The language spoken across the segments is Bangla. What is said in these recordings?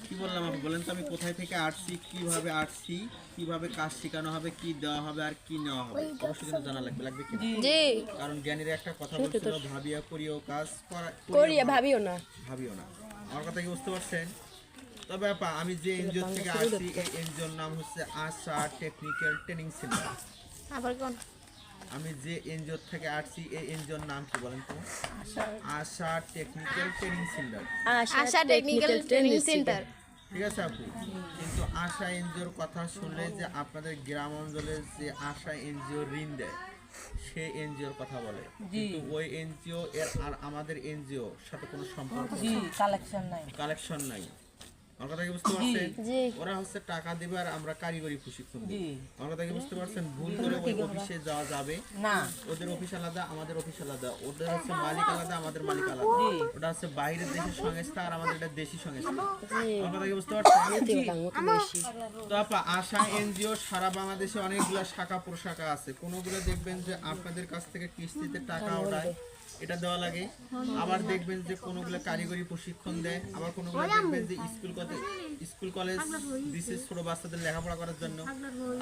কি বললাম আপু বলেন তো, আমি কোথায় থেকে আসছি, কিভাবে আসছি, কিভাবে কাজ শেখানো হবে, কি দেওয়া হবে আর কি নেওয়া হবে অবশ্যই কিন্তু জানা লাগবে কি? জি কারণ জ্ঞানীর একটা কথা বলছিল, ভাবিয়া করিও কাজ, করিয়া ভাবিও না। ভাবিও না। আমার কথা কি বুঝতে পারছেন? তবে আপা আমি যে এনজিও থেকে আসছি, এই এনজিওর নাম হচ্ছে আশা টেকনিক্যাল ট্রেনিং সেন্টার। আবার কোন আমি যে এনজিও থেকে আসছি এই এনজিওর নাম কি বলেন তো? আশা টেকনিক্যাল ট্রেনিং সেন্টার। আশা টেকনিক্যাল ট্রেনিং সেন্টার। ঠিক আছে আপু, কিন্তু আশা এনজিওর কথা শুনলে যে আপনাদের গ্রাম অঞ্চলে যে আশা এনজিও ঋণ দেয় সেই এনজিওর কথা বলে, কিন্তু ওই এনজিও এর আর আমাদের এনজিও সাথে কোনো সম্পর্ক কালেকশন নাই। আমার কথা কি বুঝতে পারছেন? ওরা হচ্ছে টাকা দিবে আর আমরা কারিগরি প্রশিক্ষণ দিই। আমার কথা কি বুঝতে পারছেন? ভুল করে ওই অফিসে যাওয়া যাবে না। ওদের অফিস আলাদা, আমাদের অফিস আলাদা। ওদের হচ্ছে মালিক আলাদা, আমাদের মালিক আলাদা। ওটা হচ্ছে বাইরের দেশের সংস্থা আর আমাদের এটা দেশি সংস্থা। আমার কথা কি বুঝতে পারছেন? তো আপা আশা এনজিও সারা বাংলাদেশে অনেকগুলো শাখা প্রশাখা আছে। কোনোগুলো দেখবেন যে আপনাদের কাছ থেকে কিস্তিতে টাকা ওঠায়, এটা দেওয়া লাগে। আবার দেখবেন যে কোনোগুলো কারিগরি প্রশিক্ষণ দেয়, আবার কোনোগুলো দেখবেন যে স্কুল কলেজ বিশেষ ছোট বাচ্চাদের লেখাপড়া করার জন্য।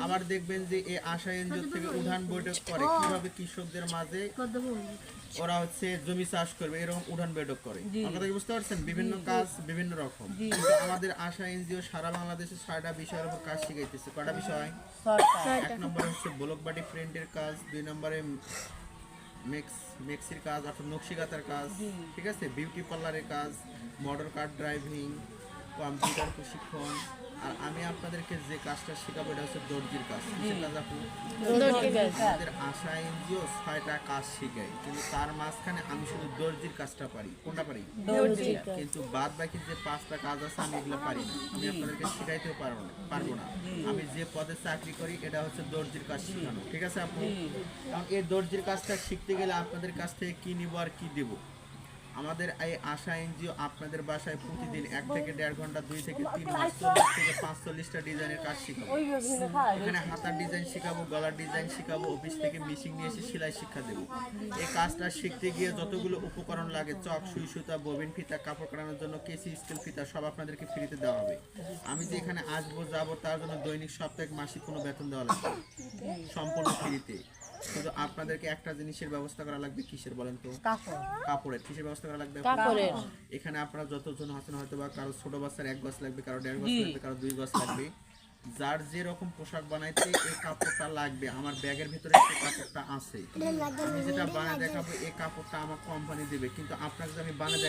আবার দেখবেন যে এই আশা এনজিও থেকে উঠান বৈঠক করে, কিভাবে কৃষকদের মাঝে ওরা হচ্ছে জমি চাষ করবে এরকম উঠান বৈঠক করে। আপনারা কি বুঝতে পারছেন? বিভিন্ন কাজ বিভিন্ন রকম। কিন্তু আমাদের আশা এনজিও সারা বাংলাদেশে 6টা বিষয়ের উপর কাজ শিখাইতেছে। কয়টা বিষয়? 1 নম্বরে হচ্ছে ব্লকবাটি প্রিন্টের কাজ, 2 নম্বরে মেক্সির কাজ, অর্থাৎ নকশিকাতার কাজ, ঠিক আছে, বিউটি পার্লারের কাজ, মোটর কার ড্রাইভিং, কম্পিউটার প্রশিক্ষণ। আর আমি আপনাদেরকে যে কাজটা শেখাবো এটা হচ্ছে দর্জির কাজ। কিসের কাজ আপু? আমাদের আশা এনজিও 6টা কাজ শেখায়, কিন্তু তার মাঝখানে আমি শুধু দর্জির কাজটা পারি। কোনটা পারি? কিন্তু বাদ বাকি যে 5টা কাজ আছে আমি এগুলো পারি না, আমি আপনাদেরকে শেখাইতেও পারবো না। আমি যে পদে চাকরি করি এটা হচ্ছে দর্জির কাজ শেখানো। ঠিক আছে আপু? কারণ এই দর্জির কাজটা শিখতে গেলে আপনাদের কাছ থেকে কি নিব আর কি দেব? আমাদের এই আশা এনজিও আপনাদের বাসায় প্রতিদিন 1 থেকে 1.5 ঘন্টা, 2 থেকে 3 মাস, 40 থেকে 45টা ডিজাইনের কাজ শেখাবো। এখানে হাতার ডিজাইন শেখাবো, গলার ডিজাইন শেখাবো, অফিস থেকে মেশিন নিয়ে এসে সেলাই শিক্ষা দেবো। এই কাজটা শিখতে গিয়ে যতগুলো উপকরণ লাগে, চক, সুই, সুতা, ববিন, ফিতা, কাপড় কাটানোর জন্য কেসি, স্কেল, ফিতা সব আপনাদেরকে ফ্রিতে দেওয়া হবে। আমি যে এখানে আসবো যাবো তার জন্য দৈনিক, সাপ্তাহিক, মাসিক কোনো বেতন দেওয়া লাগবে, সম্পূর্ণ ফ্রিতে। শুধু আপনাদেরকে একটা জিনিসের ব্যবস্থা করা লাগবে। কিসের বলেন তো? কাপড়ের। কিসের ব্যবস্থা করা লাগবে? এখানে আপনারা যতজন আছেন হয়তো বা কারো ছোট বাচ্চার 1 গজ লাগবে, কারো 1.5 গজ লাগবে, কারো 2 গজ লাগবে। যার যে রকম পোশাক বানাইতে এই কাপড়টা লাগবে, আমার ব্যাগের ভিতরে এই কাপড়টা আছে। আমি যেটা বানায় দেখাবো এই কাপড়টা আমার কোম্পানি দিবে, কিন্তু আপনাকে আমি বানায়